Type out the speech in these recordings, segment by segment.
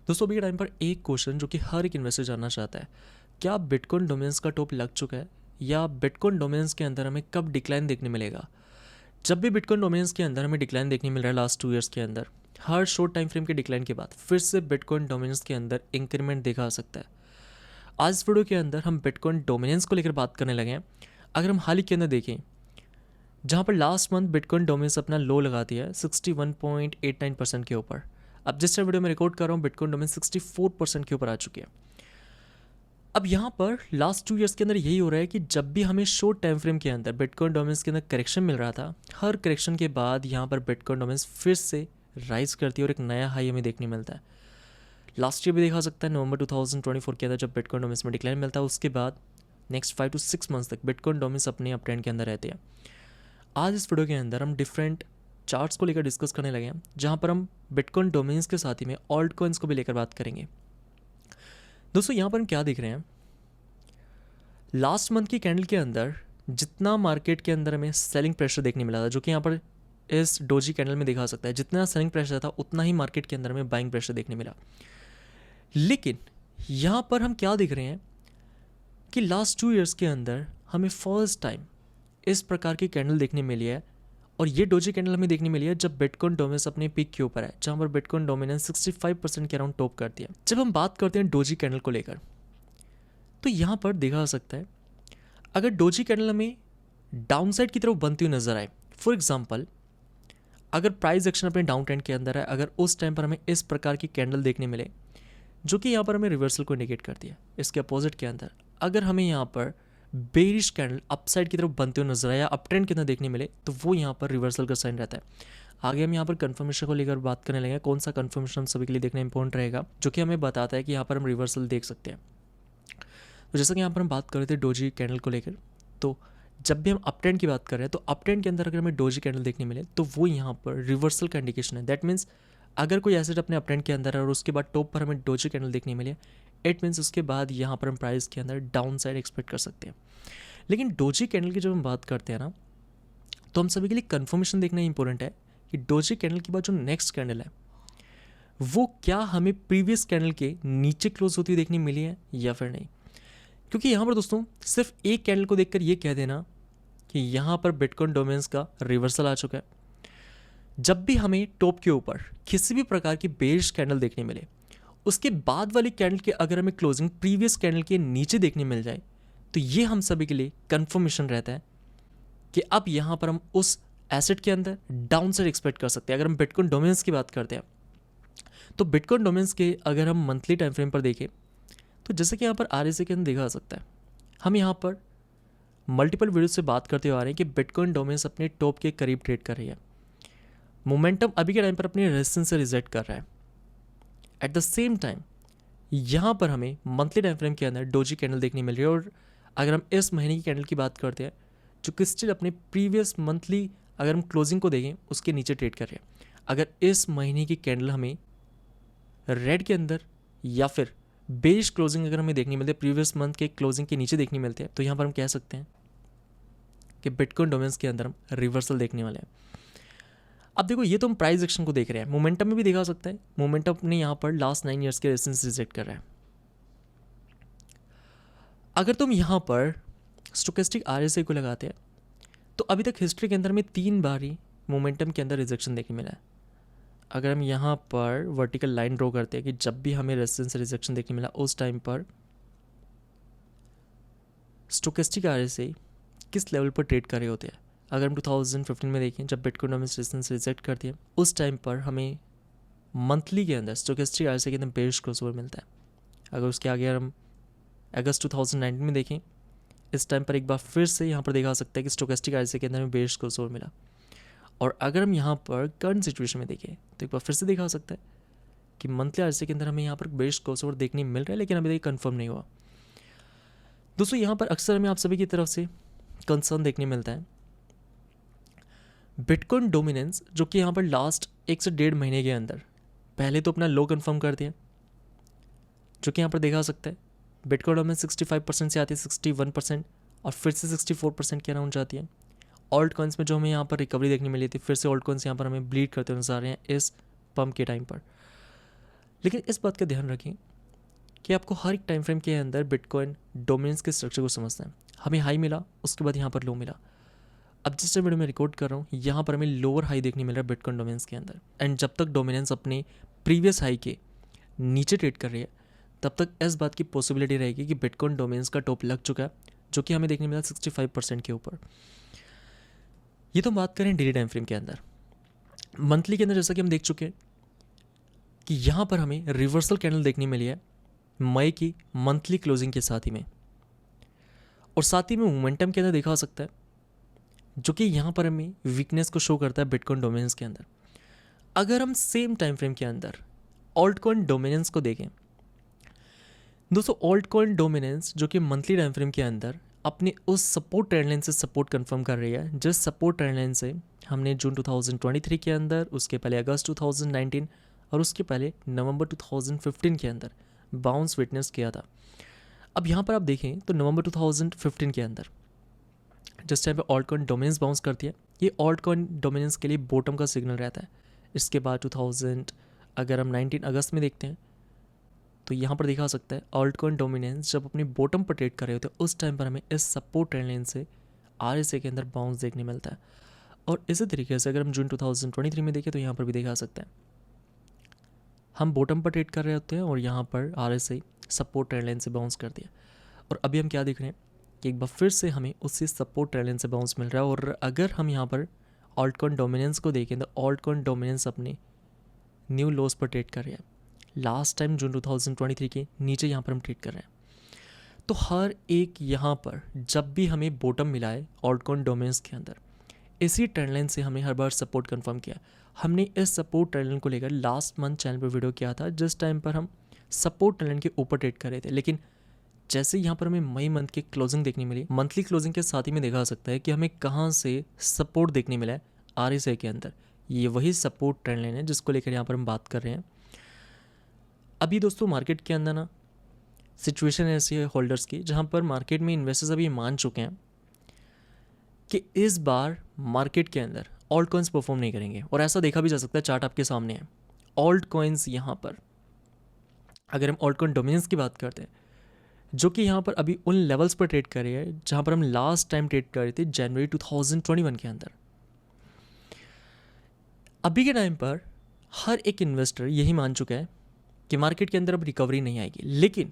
दोस्तों अभी के टाइम पर एक क्वेश्चन जो कि हर एक इन्वेस्टर जानना चाहता है, क्या बिटकॉइन डोमेन्स का टॉप लग चुका है या बिटकॉइन डोमेन्स के अंदर हमें कब डिक्लाइन देखने मिलेगा। जब भी बिटकॉइन डोमेन्स के अंदर हमें डिक्लाइन देखने मिल रहा है लास्ट 2 ईयर्स के अंदर, हर शॉर्ट टाइम फ्रेम के डिक्लाइन के बाद फिर से बिटकॉइन डोमेन्स के अंदर इंक्रीमेंट देखा जा सकता है। आज इस वीडियो के अंदर हम बिटकॉइन डोमिनेंस को लेकर बात करने लगे हैं। अगर हम हाल ही के अंदर देखें, जहाँ पर लास्ट मंथ बिटकॉइन डोमिनेंस अपना लो लगा दिया है 61.89% के ऊपर। अब जिस टाइम वीडियो में रिकॉर्ड कर रहा हूँ बिटकॉइन डोमिनेंस 64% के ऊपर आ चुकी है। अब यहाँ पर लास्ट 2 ईयर्स के अंदर यही हो रहा है कि जब भी हमें शॉर्ट टाइम फ्रेम के अंदर बिटकॉइन डोमिनेंस के अंदर करेक्शन मिल रहा था, हर करेक्शन के बाद यहाँ पर बिटकॉइन डोमिनेंस फिर से राइज करती है और एक नया हाई हमें देखने मिलता है। लास्ट ईयर भी देखा सकता है, नवंबर 2024 के अंदर जब बिटकॉइन डोमिनेंस में डिक्लाइन मिलता है, उसके बाद नेक्स्ट 5 to 6 मंथ्स तक बिटकॉइन डोमिनेंस अपने अप ट्रेंड के अंदर रहते हैं। आज इस वीडियो के अंदर हम डिफरेंट चार्ट्स को लेकर डिस्कस करने लगे हैं, जहाँ पर हम बिटकॉइन डोमेन्स के साथ ही में ऑल्ट कॉइन्स को भी लेकर बात करेंगे। दोस्तों यहाँ पर हम क्या देख रहे हैं, लास्ट मंथ की कैंडल के अंदर जितना मार्केट के अंदर हमें सेलिंग प्रेशर देखने मिला था, जो कि यहाँ पर इस डोजी कैंडल में दिखा सकता है, जितना सेलिंग प्रेशर था उतना ही मार्केट के अंदर हमें बाइंग प्रेशर देखने मिला। लेकिन यहाँ पर हम क्या देख रहे हैं कि लास्ट 2 ईयर्स के अंदर हमें फर्स्ट टाइम इस प्रकार की कैंडल देखने मिली है, और ये डोजी कैंडल हमें देखने मिली है जब बिटकॉइन डोमिनेंस अपने पीक के ऊपर है, जहाँ पर बिटकॉइन डोमिनेंस 65% के अराउंड टॉप करती है। जब हम बात करते हैं डोजी कैंडल को लेकर, तो यहाँ पर देखा जा सकता है अगर डोजी कैंडल हमें डाउन साइड की तरफ बनती हुई नजर आए, फॉर एग्जाम्पल अगर प्राइस एक्शन अपने डाउन ट्रेंड के अंदर है, अगर उस टाइम पर हमें इस प्रकार की कैंडल देखने मिले जो कि यहाँ पर हमें रिवर्सल को इंडिकेट करती है, इसके अपोजिट के अंदर अगर हमें यहाँ पर बेरिश कैंडल अपसाइड की तरफ बनते हुए नजर आए या अप ट्रेंड के अंदर देखने मिले, तो वो यहाँ पर रिवर्सल का साइन रहता है। आगे हम यहाँ पर कंफर्मेशन को लेकर बात करने लगे, कौन सा कंफर्मेशन हम सभी के लिए देखना इंपॉर्टेंट रहेगा, जो कि हमें बताता है कि यहाँ पर हम रिवर्सल देख सकते हैं। तो जैसा कि यहाँ पर हम बात कर रहे थे डोजी कैंडल को लेकर, तो जब भी हम अप ट्रेंड की बात कर रहे हैं, तो अप ट्रेंड के अंदर अगर हमें डोजी कैंडल देखने मिले तो वो यहाँ पर रिवर्सल का इंडिकेशन है। दैट मीन्स अगर कोई एसेट अपने अप ट्रेंड के अंदर है और उसके बाद टॉप पर हमें डोजी कैंडल देखने मिले, इट मीन्स उसके बाद यहाँ पर हम प्राइस के अंदर डाउन साइड एक्सपेक्ट कर सकते हैं। लेकिन डोजी कैंडल की जब हम बात करते हैं ना, तो हम सभी के लिए कंफर्मेशन देखना इंपॉर्टेंट है कि डोजी कैंडल के बाद जो नेक्स्ट कैंडल है वो क्या हमें प्रीवियस कैंडल के नीचे क्लोज होती हुई देखने मिली है या फिर नहीं। क्योंकि यहाँ पर दोस्तों सिर्फ एक कैंडल को देखकर ये कह देना कि यहाँ पर बिटकॉइन डोमेन्स का रिवर्सल आ चुका है, जब भी हमें टॉप के ऊपर किसी भी प्रकार की बेरिश कैंडल देखने मिले, उसके बाद वाली कैंडल के अगर हमें क्लोजिंग प्रीवियस कैंडल के नीचे देखने मिल जाए, तो ये हम सभी के लिए कंफर्मेशन रहता है कि अब यहाँ पर हम उस एसेट के अंदर डाउन साइड एक्सपेक्ट कर सकते हैं। अगर हम बिटकॉइन डोमेन्स की बात करते हैं, तो बिटकॉइन डोमेन्स के अगर हम मंथली टाइम फ्रेम पर देखें, तो जैसे कि यहाँ पर RSI के अंदर देखा जा सकता है, हम यहाँ पर मल्टीपल वीडियो से बात करते हुए आ रहे हैं कि बिटकॉइन डोमेन्स अपने टॉप के करीब ट्रेड कर रही है। मोमेंटम अभी के टाइम पर अपने रेजिस्टेंस से रिजेक्ट कर रहा है। एट द सेम टाइम यहाँ पर हमें मंथली टाइम फ्रेम के अंदर डोजी कैंडल देखने मिल रही है, और अगर हम इस महीने की कैंडल की बात करते हैं, जो कि स्टिल अपने प्रीवियस मंथली अगर हम क्लोजिंग को देखें उसके नीचे ट्रेड कर रहे हैं। अगर इस महीने की कैंडल हमें रेड के अंदर या फिर बेरिश क्लोजिंग अगर हमें देखनी मिलती है, प्रीवियस मंथ के क्लोजिंग के नीचे देखनी मिलती है, तो यहाँ पर हम कह सकते हैं कि बिटकॉइन डोमेन्स के अंदर हम रिवर्सल देखने वाले हैं। अब देखो, ये तो हम प्राइस एक्शन को देख रहे हैं, मोमेंटम में भी देखा सकता है, मोमेंटम अपने यहाँ पर लास्ट 9 ईयर्स के रेजिस्टेंस रिजेक्ट कर रहा है। अगर तुम यहाँ पर स्टोकेस्टिक RSI को लगाते हैं, तो अभी तक हिस्ट्री के अंदर में 3 बार ही मोमेंटम के अंदर रिजेक्शन देखने मिला है। अगर हम यहाँ पर वर्टिकल लाइन ड्रॉ करते हैं कि जब भी हमें रेजिस्टेंस रिजेक्शन देखने मिला, उस टाइम पर स्टोकेस्टिक RSI किस लेवल पर ट्रेड कर रहे होते हैं। अगर हम 2015 में देखें, जब बिटकॉइन डोमेन्स रेजिस्टेंस रिजेक्ट करती है, उस टाइम पर हमें मंथली के अंदर स्टोकेस्टिक RSI के अंदर बेरिश क्रॉसओवर मिलता है। अगर उसके आगे हम अगस्त 2019 में देखें, इस टाइम पर एक बार फिर से यहाँ पर देखा सकता है कि स्टोकेस्टिक RSI के अंदर हमें बेरिश क्रॉसओवर मिला। और अगर हम यहाँ पर करंट सिचुएशन में देखें, तो एक बार फिर से देखा सकता है कि मंथली RSI के अंदर हमें यहाँ पर बेरिश क्रॉसओवर देखने मिल रहा है, लेकिन अभी तक कंफर्म नहीं हुआ। दोस्तों यहाँ पर अक्सर हमें आप सभी की तरफ से कंसर्न देखने मिलता है बिटकॉइन डोमिनेंस, जो कि यहाँ पर लास्ट 1 से 1.5 महीने के अंदर पहले तो अपना लो कंफर्म करते हैं, जो कि यहाँ पर देखा सकता है बिटकॉइन डोमिनेंस 65% से आती है 61%, और फिर से 64% के अराउंड जाती है। ऑल्ट कॉइन्स में जो हमें यहाँ पर रिकवरी देखने मिली थी, फिर से ऑल्ट कॉइन्स यहाँ पर हमें ब्लीड करते हुए नजर आ रहे हैं इस पंप के टाइम पर। लेकिन इस बात का ध्यान रखें कि आपको हर एक टाइम फ्रेम के अंदर बिटकॉइन डोमिनेंस के स्ट्रक्चर को समझना है। हमें हाई मिला, उसके बाद यहाँ पर लो मिला। अब जिस टाइम वीडियो में रिकॉर्ड कर रहा हूँ यहाँ पर हमें लोअर हाई देखने मिल रहा है बिटकॉइन डोमिनेंस के अंदर। एंड जब तक डोमिनेंस अपने प्रीवियस हाई के नीचे ट्रेड कर रही है तब तक इस बात की पॉसिबिलिटी रहेगी कि बिटकॉइन डोमिनेंस का टॉप लग चुका है, जो कि हमें देखने मिला 65% के ऊपर। ये तो बात करें डेली टाइम फ्रेम के अंदर। मंथली के अंदर जैसा कि हम देख चुके हैं कि यहाँ पर हमें रिवर्सल कैंडल देखने मिली है मई की मंथली क्लोजिंग के साथ ही में, और साथ ही में मोमेंटम के अंदर देखा जा सकता है जो कि यहाँ पर हमें वीकनेस को शो करता है बिटकॉइन डोमिनेंस के अंदर। अगर हम सेम टाइम फ्रेम के अंदर ऑल्ट कॉइन डोमिनेंस को देखें दोस्तों, ऑल्ट कॉइन डोमिनेंस जो कि मंथली टाइम फ्रेम के अंदर अपने उस सपोर्ट ट्रेंड लाइन से सपोर्ट कंफर्म कर रही है जिस सपोर्ट ट्रेंड लाइन से हमने जून 2023 के अंदर, उसके पहले अगस्त 2019 और उसके पहले नवंबर 2015 के अंदर बाउंस विटनेस किया था। अब यहाँ पर आप देखें तो नवंबर 2015 के अंदर जिस टाइम पे ऑल्ट कॉइन डोमिनेंस बाउंस करती है, ये ऑल्ट कॉइन डोमिनेंस के लिए बॉटम का सिग्नल रहता है। इसके बाद 2000 अगर हम 19 अगस्त में देखते हैं तो यहाँ पर देखा जा सकता है ऑल्ट कॉइन डोमिनेंस जब अपनी बॉटम पर ट्रेड कर रहे होते हैं उस टाइम पर हमें इस सपोर्ट ट्रेंड लाइन से RSI के अंदर बाउंस देखने मिलता है। और इसी तरीके से अगर हम जून 2023 में देखें तो यहाँ पर भी देखा जा सकता है हम बॉटम पर ट्रेड कर रहे होते हैं और यहाँ पर RSI सपोर्ट ट्रेंड लाइन से बाउंस कर दिया। और अभी हम क्या देख रहे हैं कि एक बार फिर से हमें उसी सपोर्ट ट्रेंड लाइन से बाउंस मिल रहा है। और अगर हम यहाँ पर ऑल्ट कॉइन डोमिनेंस को देखें तो ऑल्ट कॉइन डोमिनेंस अपने न्यू लोस पर ट्रेड कर रहे हैं। लास्ट टाइम जून 2023 के नीचे यहाँ पर हम ट्रेड कर रहे हैं। तो हर एक यहाँ पर जब भी हमें बॉटम मिला है ऑल्ट कॉइन डोमिनेंस के अंदर, इसी ट्रेंड लाइन से हमें हर बार सपोर्ट कंफर्म किया। हमने इस सपोर्ट ट्रेंड लाइन को लेकर लास्ट मंथ चैनल पर वीडियो किया था जिस टाइम पर हम सपोर्ट ट्रेंड लाइन के ऊपर ट्रेड कर रहे थे। लेकिन जैसे यहाँ पर हमें मई मंथ की क्लोजिंग देखने मिली, मंथली क्लोजिंग के साथ ही में देखा जा सकता है कि हमें कहाँ से सपोर्ट देखने मिला है RSI के अंदर। ये वही सपोर्ट ट्रेंड लाइन है जिसको लेकर यहाँ पर हम बात कर रहे हैं। अभी दोस्तों मार्केट के अंदर ना सिचुएशन ऐसी है होल्डर्स की जहाँ पर मार्केट में इन्वेस्टर्स अभी मान चुके हैं कि इस बार मार्केट के अंदर ऑल्ट कॉइन्स परफॉर्म नहीं करेंगे। और ऐसा देखा भी जा सकता है, चार्ट आपके सामने है। ऑल्ट कॉइन्स यहाँ पर अगर हम ऑल्ट कॉइन डोमिनेंस की बात करते हैं जो कि यहाँ पर अभी उन लेवल्स पर ट्रेड कर रही है जहाँ पर हम लास्ट टाइम ट्रेड कर रहे थे जनवरी 2021 के अंदर। अभी के टाइम पर हर एक इन्वेस्टर यही मान चुका है कि मार्केट के अंदर अब रिकवरी नहीं आएगी। लेकिन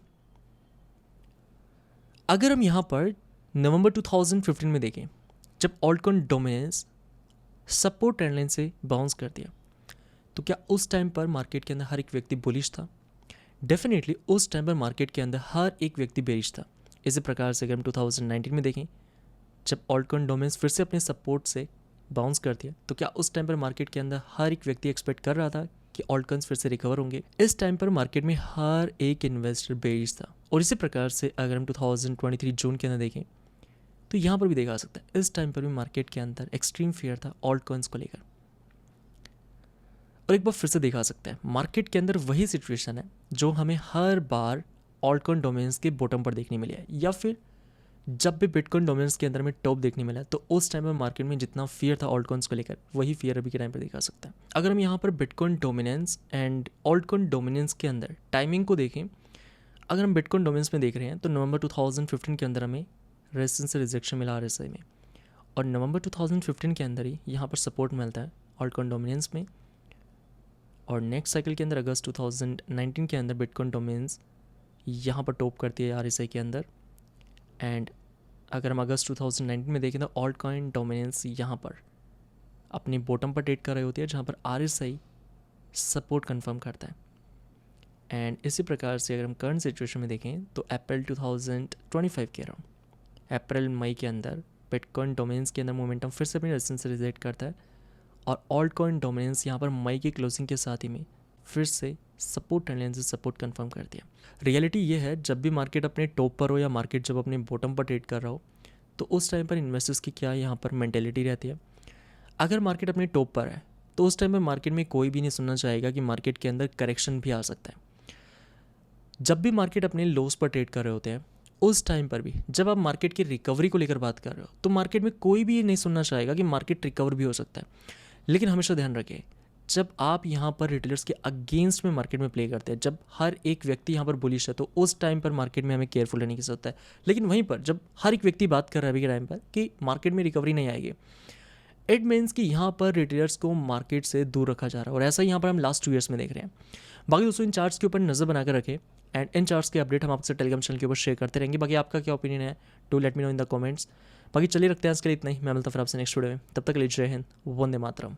अगर हम यहाँ पर नवंबर 2015 में देखें जब alt coin dominance support trend line से बाउंस कर दिया तो क्या उस टाइम पर मार्केट के अंदर हर एक व्यक्ति बुलिश था? डेफिनेटली उस टाइम पर मार्केट के अंदर हर एक व्यक्ति बेरिश था। इसी प्रकार से अगर हम 2019 में देखें जब ऑल्ट कॉइन डोमिनेंस फिर से अपने सपोर्ट से बाउंस कर दिया तो क्या उस टाइम पर मार्केट के अंदर हर एक व्यक्ति एक्सपेक्ट कर रहा था कि ऑल्ट कॉइन्स फिर से रिकवर होंगे? इस टाइम पर मार्केट में हर एक इन्वेस्टर बेरिश था। और इसी प्रकार से अगर हम 2023 जून के अंदर देखें तो यहाँ पर भी देखा जा सकता है इस टाइम पर भी मार्केट के अंदर एक्सट्रीम फियर था ऑल्ट कॉइन्स को लेकर। और एक बार फिर से देखा सकता है मार्केट के अंदर वही सिचुएशन है जो हमें हर बार ऑल्ट कॉइन डोमिनेंस के बॉटम पर देखने मिला है, या फिर जब भी बिटकॉइन डोमिनेंस के अंदर में टॉप देखने मिला तो उस टाइम पर मार्केट में जितना फियर था ऑल्ट कॉइन्स को लेकर वही फियर अभी के टाइम पर देखा सकता है। अगर हम यहाँ पर bitcoin dominance and alt coin dominance के अंदर टाइमिंग को देखें, अगर हम बिटकॉइन डोमिनेंस में देख रहे हैं तो नवंबर 2015 के अंदर हमें रेजिस्टेंस से रिजेक्शन मिला RSI में, और नवंबर 2015 के अंदर ही यहाँ पर सपोर्ट मिलता है ऑल्ट कॉइन डोमिनेंस में। और नेक्स्ट साइकिल के अंदर अगस्त 2019 के अंदर बिटकॉइन डोमिनेंस यहाँ पर टॉप करती है RSI के अंदर। एंड अगर हम अगस्त 2019 में देखें तो ऑल्ट कॉइन डोमिनेंस यहाँ पर अपनी बॉटम पर ट्रेड कर रही होती है जहाँ पर RSI सपोर्ट कंफर्म करता है। एंड इसी प्रकार से अगर हम करंट सिचुएशन में देखें तो अप्रैल 2025 के अराउंड अप्रैल मई के अंदर बिटकॉइन डोमिनेंस के अंदर मोमेंटम फिर से अपनी रेजिस्टेंस से रिजेक्ट करता है, और ऑल्ट कॉइन डोमिनेंस यहाँ पर मई की क्लोजिंग के साथ ही में फिर से सपोर्ट ट्रेंड लाइन से सपोर्ट कंफर्म कर दिया। रियलिटी ये है जब भी मार्केट अपने टॉप पर हो या मार्केट जब अपने बॉटम पर ट्रेड कर रहा हो तो उस टाइम पर इन्वेस्टर्स की क्या यहाँ पर मेंटेलिटी रहती है। अगर मार्केट अपने टॉप पर है तो उस टाइम पर मार्केट में कोई भी नहीं सुनना चाहेगा कि मार्केट के अंदर करेक्शन भी आ सकता है। जब भी मार्केट अपने लोस पर ट्रेड कर रहे होते हैं उस टाइम पर भी जब आप मार्केट की रिकवरी को लेकर बात कर रहे हो तो मार्केट में कोई भी नहीं सुनना चाहेगा कि मार्केट रिकवर भी हो सकता है। लेकिन हमेशा ध्यान रखें जब आप यहाँ पर रिटेलर्स के अगेंस्ट में मार्केट में प्ले करते हैं, जब हर एक व्यक्ति यहाँ पर बुलिश है, तो उस टाइम पर मार्केट में हमें केयरफुल रहने की ज़रूरत है। लेकिन वहीं पर जब हर एक व्यक्ति बात कर रहा है अभी के टाइम पर कि मार्केट में रिकवरी नहीं आएगी, इट मीन्स कि यहाँ पर रिटेलर्स को मार्केट से दूर रखा जा रहा है, और ऐसा यहाँ पर हम लास्ट 2 ईयर्स में देख रहे हैं। बाकी दोस्तों इन चार्ट्स के ऊपर नज़र बनाकर रखें, एंड इन चार्ट्स के अपडेट हम आपसे टेलीग्राम चैनल के ऊपर शेयर करते रहेंगे। बाकी आपका क्या ओपिनियन है, to let me know in the comments. बाकी चलिए रखते हैं आज के लिए इतना ही। मैं मिलता फिर आपसे नेक्स्ट वीडियो में, तब तक के लिए जय हिंद, वंदे मातरम।